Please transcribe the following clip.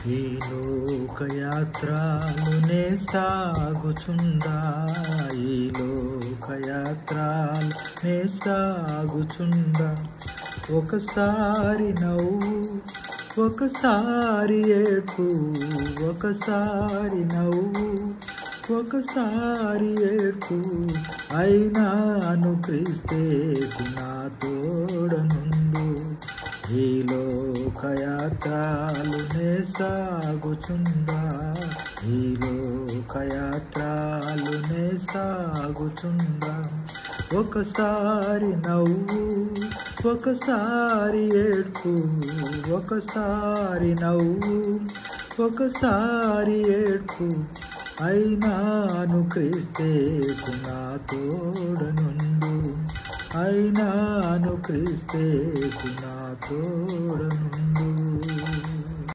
ఈ లోకయాత్రలోనే సాగుచుందా, ఈ లోకయాత్రలోనే సాగుచుందా. ఒకసారి నవ్వు, ఒకసారి ఏడ్పు, ఒకసారి నవ్వు, ఒకసారి ఏడ్పు. అయినాను క్రీస్తేసు నా తోడనుండు. ఈ లోకయాత్రలోనే సాగుచుందా, ఈ లోకయాత్రలోనే సాగుచుందా. ఒకసారి నవ్వు, ఒకసారి ఏడ్పు, ఒకసారి నవ్వు, ఒకసారి ఏడ్పు. అయినాను క్రీస్తేసు నా తోడనుండు, అయినాను క్రీస్తేసు నా తోడనుండు.